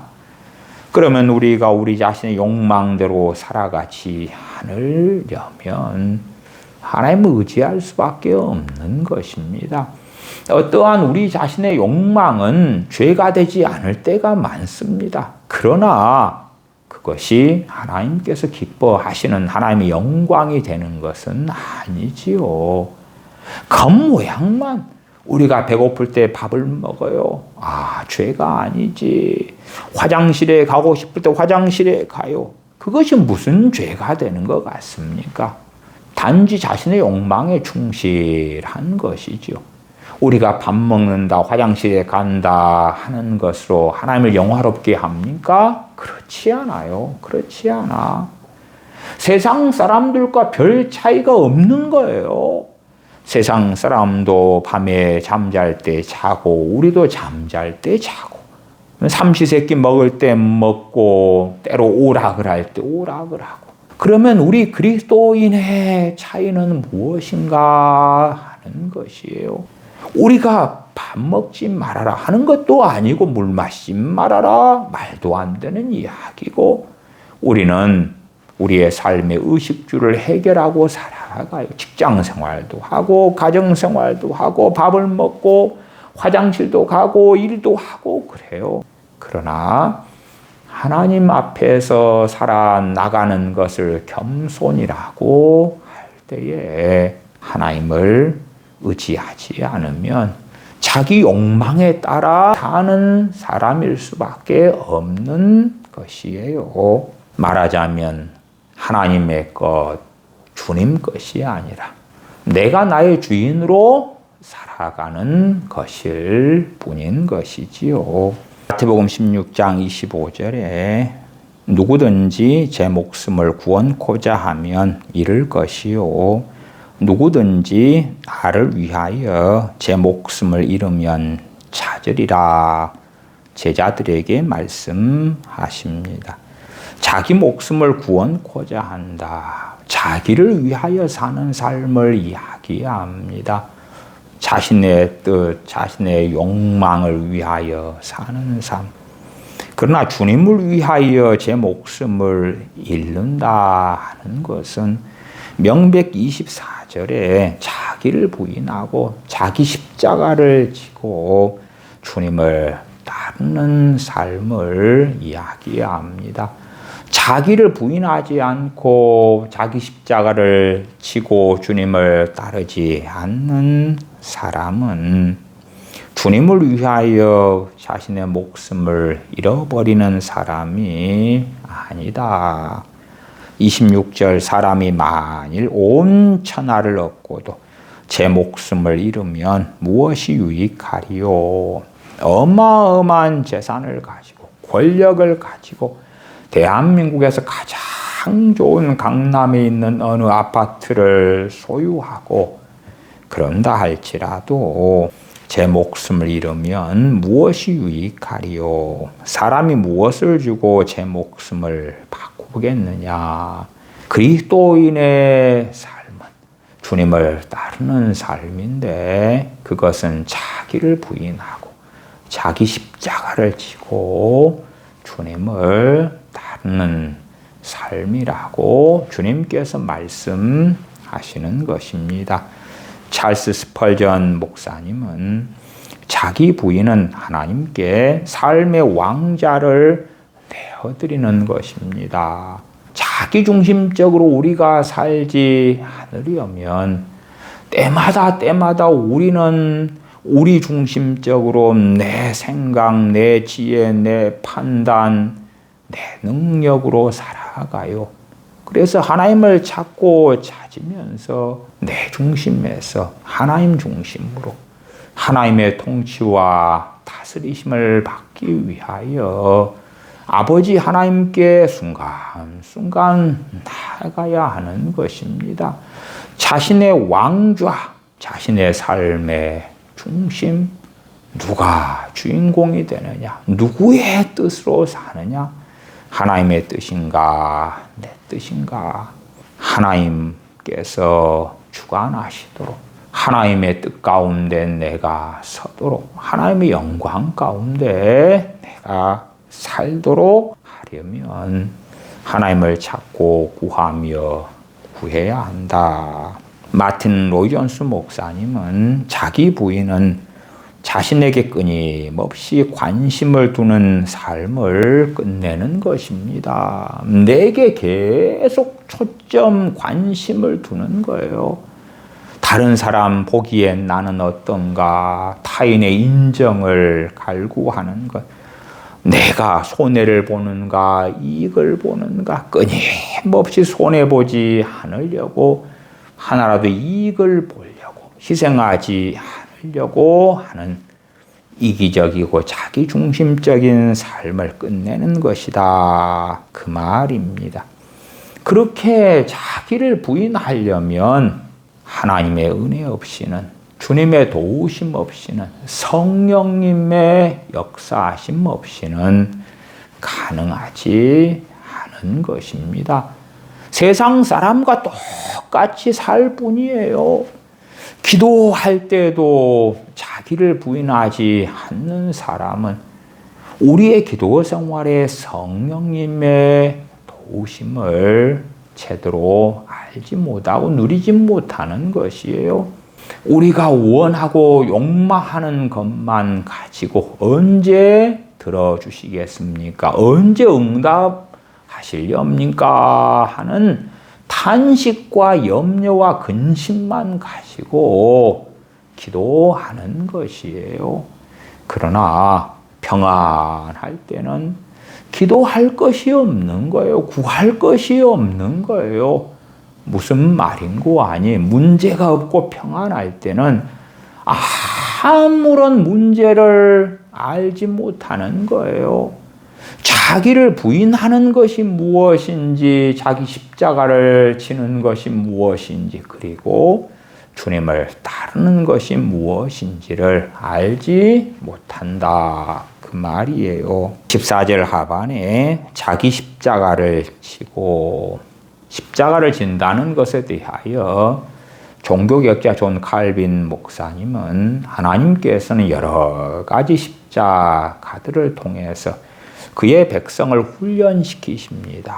그러면 우리가 우리 자신의 욕망대로 살아가지 않으려면 하나님을 의지할 수밖에 없는 것입니다. 어떠한 우리 자신의 욕망은 죄가 되지 않을 때가 많습니다. 그러나 그것이 하나님께서 기뻐하시는 하나님의 영광이 되는 것은 아니지요. 겉모양만 우리가 배고플 때 밥을 먹어요. 죄가 아니지. 화장실에 가고 싶을 때 화장실에 가요. 그것이 무슨 죄가 되는 것 같습니까? 단지 자신의 욕망에 충실한 것이죠. 우리가 밥 먹는다, 화장실에 간다 하는 것으로 하나님을 영화롭게 합니까? 그렇지 않아요. 그렇지 않아. 세상 사람들과 별 차이가 없는 거예요. 세상 사람도 밤에 잠잘 때 자고 우리도 잠잘 때 자고 삼시세끼 먹을 때 먹고 때로 오락을 할 때 오락을 하고 그러면 우리 그리스도인의 차이는 무엇인가 하는 것이에요. 우리가 밥 먹지 말아라 하는 것도 아니고 물 마시지 말아라 말도 안 되는 이야기고 우리는 우리의 삶의 의식주를 해결하고 살아가요. 직장 생활도 하고 가정 생활도 하고 밥을 먹고 화장실도 가고 일도 하고 그래요. 그러나 하나님 앞에서 살아나가는 것을 겸손이라고 할 때에 하나님을 의지하지 않으면 자기 욕망에 따라 사는 사람일 수밖에 없는 것이에요. 말하자면 하나님의 것, 주님 것이 아니라 내가 나의 주인으로 살아가는 것일 뿐인 것이지요. 마태복음 16장 25절에 누구든지 제 목숨을 구원코자 하면 잃을 것이요 누구든지 나를 위하여 제 목숨을 잃으면 찾으리라 제자들에게 말씀하십니다. 자기 목숨을 구원코자 한다. 자기를 위하여 사는 삶을 이야기합니다. 자신의 뜻, 자신의 욕망을 위하여 사는 삶. 그러나 주님을 위하여 제 목숨을 잃는다 하는 것은 명백 24절에 자기를 부인하고 자기 십자가를 지고 주님을 따르는 삶을 이야기합니다. 자기를 부인하지 않고 자기 십자가를 지고 주님을 따르지 않는 사람은 주님을 위하여 자신의 목숨을 잃어버리는 사람이 아니다. 26절 사람이 만일 온 천하를 얻고도 제 목숨을 잃으면 무엇이 유익하리요? 어마어마한 재산을 가지고 권력을 가지고 대한민국에서 가장 좋은 강남에 있는 어느 아파트를 소유하고 그런다 할지라도 제 목숨을 잃으면 무엇이 유익하리요? 사람이 무엇을 주고 제 목숨을 바꾸겠느냐? 그리스도인의 삶은 주님을 따르는 삶인데 그것은 자기를 부인하고 자기 십자가를 지고 주님을 따르는 삶이라고 주님께서 말씀하시는 것입니다. 찰스 스펄전 목사님은 자기 부인은 하나님께 삶의 왕자를 내어드리는 것입니다. 자기중심적으로 우리가 살지 않으려면 때마다 우리는 우리 중심적으로 내 생각, 내 지혜, 내 판단, 내 능력으로 살아가요. 그래서 하나님을 찾으면서 내 중심에서 하나님 중심으로 하나님의 통치와 다스리심을 받기 위하여 아버지 하나님께 순간순간 나아가야 하는 것입니다. 자신의 왕좌, 자신의 삶의 중심, 누가 주인공이 되느냐, 누구의 뜻으로 사느냐, 하나님의 뜻인가, 내 뜻인가, 하나님께서 주관하시도록, 하나님의 뜻 가운데 내가 서도록, 하나님의 영광 가운데 내가 살도록 하려면 하나님을 찾고 구하며 구해야 한다. 마틴 로이존스 목사님은 자기 부인은 자신에게 끊임없이 관심을 두는 삶을 끝내는 것입니다. 내게 계속 초점 관심을 두는 거예요. 다른 사람 보기엔 나는 어떤가, 타인의 인정을 갈구하는 것, 내가 손해를 보는가, 이익을 보는가, 끊임없이 손해보지 않으려고, 하나라도 이익을 보려고, 희생하지 않으려고 하는 이기적이고 자기중심적인 삶을 끝내는 것이다. 그 말입니다. 그렇게 자기를 부인하려면 하나님의 은혜 없이는, 주님의 도우심 없이는, 성령님의 역사하심 없이는 가능하지 않은 것입니다. 세상 사람과 똑같이 살 뿐이에요. 기도할 때도 자기를 부인하지 않는 사람은 우리의 기도 생활에 성령님의 도우심을 제대로 알지 못하고 누리지 못하는 것이에요. 우리가 원하고 욕망하는 것만 가지고 언제 들어주시겠습니까? 언제 응답하시렵니까? 하는 탄식과 염려와 근심만 가지고 기도하는 것이에요. 그러나 평안할 때는 기도할 것이 없는 거예요. 구할 것이 없는 거예요. 무슨 말인고 아니, 문제가 없고 평안할 때는 아무런 문제를 알지 못하는 거예요. 자기를 부인하는 것이 무엇인지, 자기 십자가를 지는 것이 무엇인지, 그리고 주님을 따르는 것이 무엇인지를 알지 못한다. 그 말이에요. 14절 하반에 자기 십자가를 지고, 십자가를 진다는 것에 대하여 종교개혁자 존 칼빈 목사님은 하나님께서는 여러 가지 십자가들을 통해서 그의 백성을 훈련시키십니다.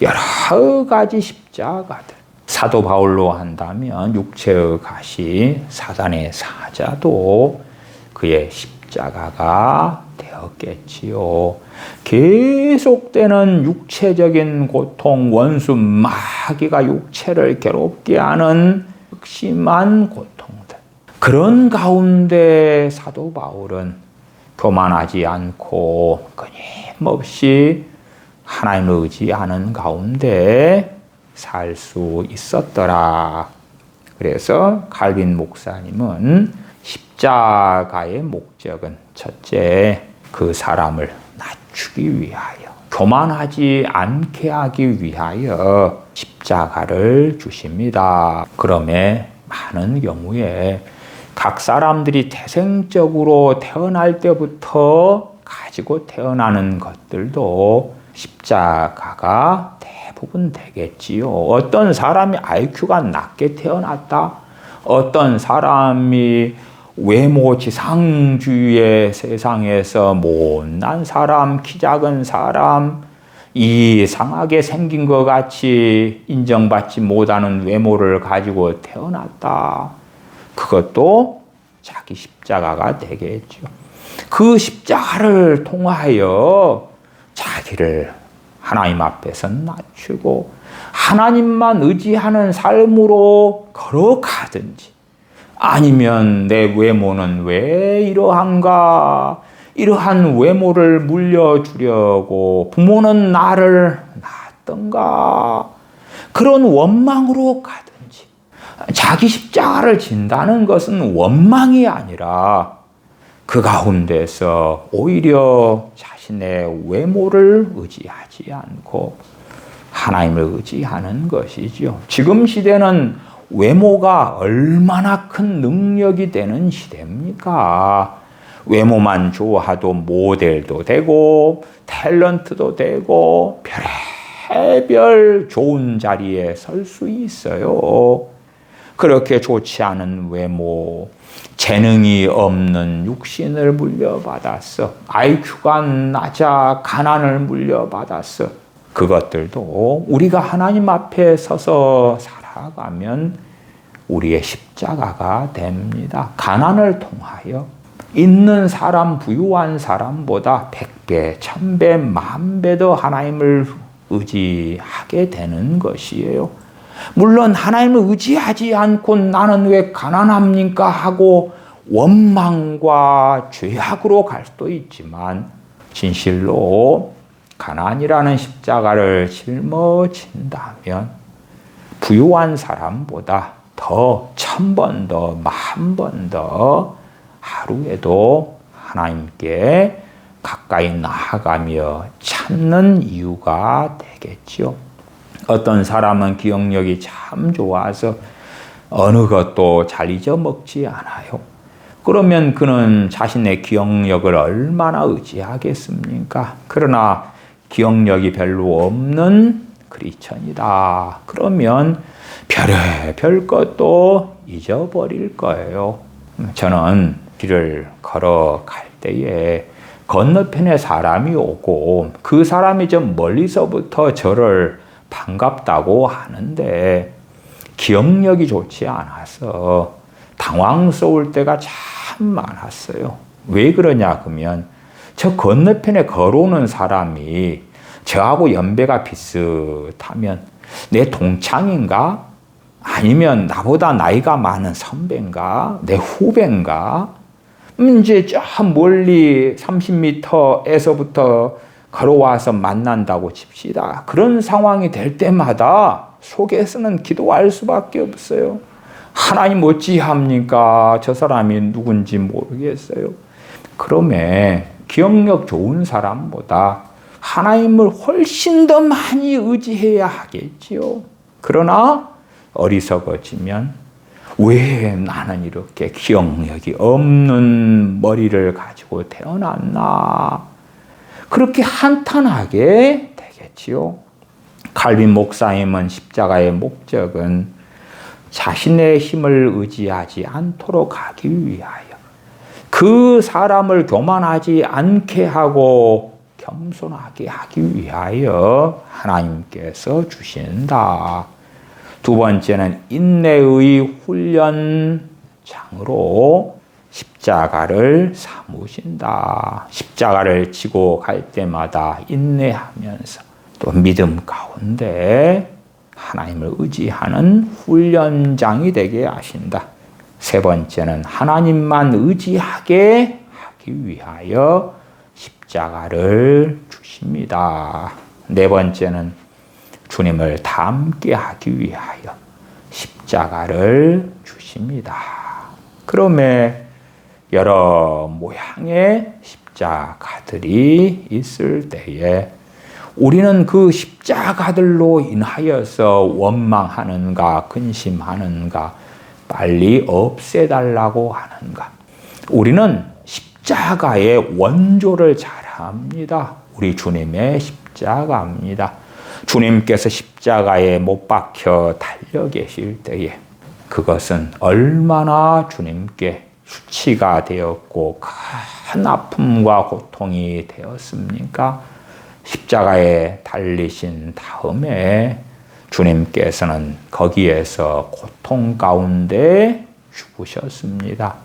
여러 가지 십자가들. 사도 바울로 한다면 육체의 가시, 사단의 사자도 그의 십자가가 되었겠지요. 계속되는 육체적인 고통, 원수 마귀가 육체를 괴롭게 하는 극심한 고통들. 그런 가운데 사도 바울은 교만하지 않고 끊임없이 하나님을 의지하는 가운데 살 수 있었더라. 그래서 칼빈 목사님은 십자가의 목적은 첫째, 그 사람을 낮추기 위하여, 교만하지 않게 하기 위하여 십자가를 주십니다. 그러면 많은 경우에 각 사람들이 태생적으로 태어날 때부터 가지고 태어나는 것들도 십자가가 대부분 되겠지요. 어떤 사람이 IQ가 낮게 태어났다. 어떤 사람이 외모 지상주의의 세상에서 못난 사람, 키 작은 사람, 이상하게 생긴 것 같이 인정받지 못하는 외모를 가지고 태어났다. 그것도 자기 십자가가 되겠죠. 그 십자가를 통하여 자기를 하나님 앞에서 낮추고 하나님만 의지하는 삶으로 걸어가든지, 아니면 내 외모는 왜 이러한가, 이러한 외모를 물려주려고 부모는 나를 낳았던가, 그런 원망으로 가든지. 자기 십자가를 진다는 것은 원망이 아니라 그 가운데서 오히려 자신의 외모를 의지하지 않고 하나님을 의지하는 것이죠. 지금 시대는 외모가 얼마나 큰 능력이 되는 시대입니까? 외모만 좋아도 모델도 되고 탤런트도 되고 별의별 좋은 자리에 설 수 있어요. 그렇게 좋지 않은 외모, 재능이 없는 육신을 물려받았어. IQ가 낮아 가난을 물려받았어. 그것들도 우리가 하나님 앞에 서서 살아가면 우리의 십자가가 됩니다. 가난을 통하여 있는 사람, 부유한 사람보다 100배, 1000배, 10,000배 더 하나님을 의지하게 되는 것이에요. 물론 하나님을 의지하지 않고 나는 왜 가난합니까 하고 원망과 죄악으로 갈 수도 있지만, 진실로 가난이라는 십자가를 짊어진다면 부유한 사람보다 더 1000번 더, 10,000번 더 하루에도 하나님께 가까이 나아가며 찾는 이유가 되겠죠. 어떤 사람은 기억력이 참 좋아서 어느 것도 잘 잊어먹지 않아요. 그러면 그는 자신의 기억력을 얼마나 의지하겠습니까? 그러나 기억력이 별로 없는 크리스천이다. 그러면 별의별 것도 잊어버릴 거예요. 저는 길을 걸어갈 때에 건너편에 사람이 오고 그 사람이 좀 멀리서부터 저를 반갑다고 하는데 기억력이 좋지 않아서 당황스러울 때가 참 많았어요. 왜 그러냐 그러면 저 건너편에 걸어오는 사람이 저하고 연배가 비슷하면 내 동창인가? 아니면 나보다 나이가 많은 선배인가? 내 후배인가? 이제 저 멀리 30m에서부터 걸어와서 만난다고 칩시다. 그런 상황이 될 때마다 속에서는 기도할 수밖에 없어요. 하나님 어찌합니까? 저 사람이 누군지 모르겠어요. 그러면 기억력 좋은 사람보다 하나님을 훨씬 더 많이 의지해야 하겠지요. 그러나 어리석어지면 왜 나는 이렇게 기억력이 없는 머리를 가지고 태어났나? 그렇게 한탄하게 되겠지요. 칼빈 목사님은 십자가의 목적은 자신의 힘을 의지하지 않도록 하기 위하여 그 사람을 교만하지 않게 하고 겸손하게 하기 위하여 하나님께서 주신다. 두 번째는 인내의 훈련장으로 십자가를 삼으신다. 십자가를 지고 갈 때마다 인내하면서 또 믿음 가운데 하나님을 의지하는 훈련장이 되게 하신다. 세 번째는 하나님만 의지하게 하기 위하여 십자가를 주십니다. 네 번째는 주님을 닮게 하기 위하여 십자가를 주십니다. 그러면 여러 모양의 십자가들이 있을 때에 우리는 그 십자가들로 인하여서 원망하는가, 근심하는가, 빨리 없애달라고 하는가. 우리는 십자가의 원조를 잘 압니다. 우리 주님의 십자가입니다. 주님께서 십자가에 못 박혀 달려 계실 때에 그것은 얼마나 주님께 수치가 되었고 큰 아픔과 고통이 되었습니까? 십자가에 달리신 다음에 주님께서는 거기에서 고통 가운데 죽으셨습니다.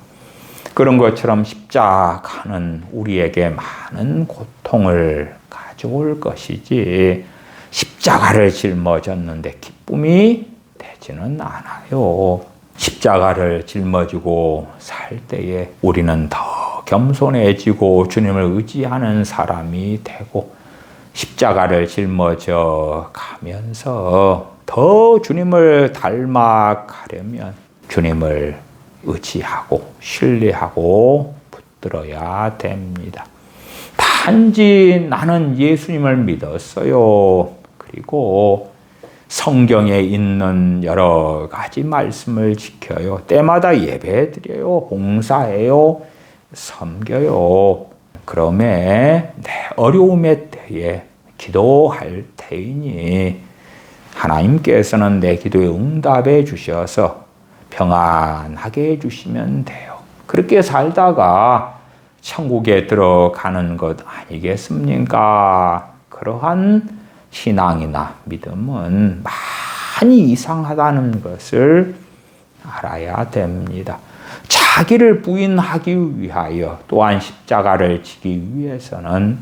그런 것처럼 십자가는 우리에게 많은 고통을 가져올 것이지 십자가를 짊어졌는데 기쁨이 되지는 않아요. 십자가를 짊어지고 살 때에 우리는 더 겸손해지고 주님을 의지하는 사람이 되고 십자가를 짊어져 가면서 더 주님을 닮아가려면 주님을 의지하고 신뢰하고 붙들어야 됩니다. 단지 나는 예수님을 믿었어요. 그리고 성경에 있는 여러 가지 말씀을 지켜요. 때마다 예배드려요. 봉사해요. 섬겨요. 그러면 내 어려움의 때에 기도할 때이니 하나님께서는 내 기도에 응답해 주셔서 평안하게 해주시면 돼요. 그렇게 살다가 천국에 들어가는 것 아니겠습니까? 그러한 신앙이나 믿음은 많이 이상하다는 것을 알아야 됩니다. 자기를 부인하기 위하여 또한 십자가를 지기 위해서는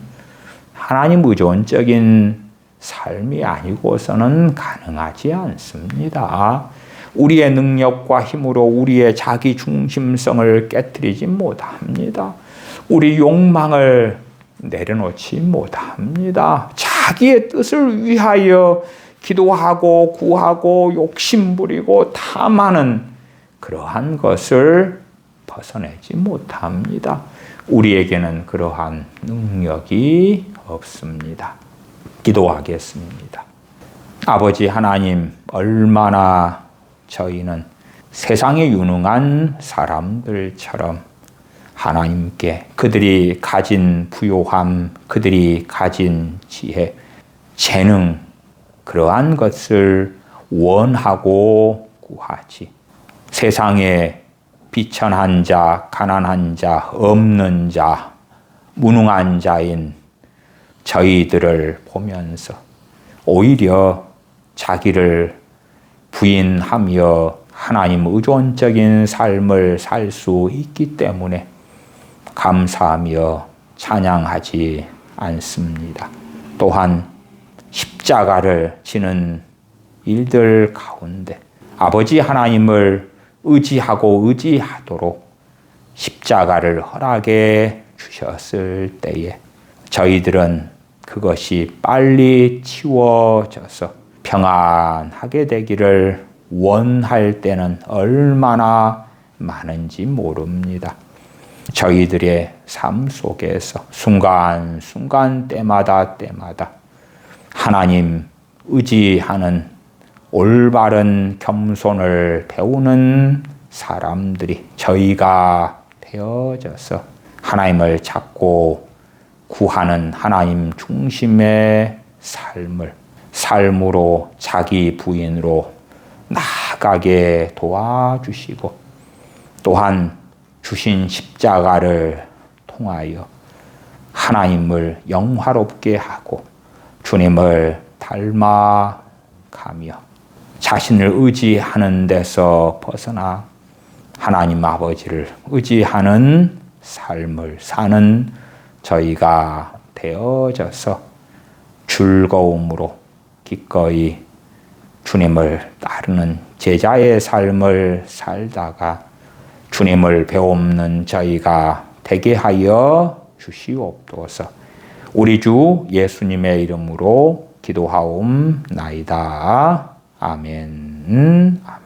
하나님 의존적인 삶이 아니고서는 가능하지 않습니다. 우리의 능력과 힘으로 우리의 자기 중심성을 깨뜨리지 못합니다. 우리 욕망을 내려놓지 못합니다. 자기의 뜻을 위하여 기도하고 구하고 욕심부리고 탐하는 그러한 것을 벗어내지 못합니다. 우리에게는 그러한 능력이 없습니다. 기도하겠습니다. 아버지 하나님, 얼마나 저희는 세상에 유능한 사람들처럼 하나님께 그들이 가진 부요함, 그들이 가진 지혜, 재능, 그러한 것을 원하고 구하지. 세상에 비천한 자, 가난한 자, 없는 자, 무능한 자인 저희들을 보면서 오히려 자기를 부인하며 하나님 의존적인 삶을 살 수 있기 때문에 감사하며 찬양하지 않습니다. 또한 십자가를 지는 일들 가운데 아버지 하나님을 의지하고 의지하도록 십자가를 허락해 주셨을 때에 저희들은 그것이 빨리 치워져서 평안하게 되기를 원할 때는 얼마나 많은지 모릅니다. 저희들의 삶 속에서 순간순간 때마다 하나님 의지하는 올바른 겸손을 배우는 사람들이 저희가 되어져서 하나님을 찾고 구하는 하나님 중심의 삶으로 자기 부인으로 나아가게 도와주시고 또한 주신 십자가를 통하여 하나님을 영화롭게 하고 주님을 닮아가며 자신을 의지하는 데서 벗어나 하나님 아버지를 의지하는 삶을 사는 저희가 되어져서 즐거움으로 기꺼이 주님을 따르는 제자의 삶을 살다가 주님을 배움는 저희가 되게 하여 주시옵소서. 우리 주 예수님의 이름으로 기도하옵나이다. 아멘. 아멘.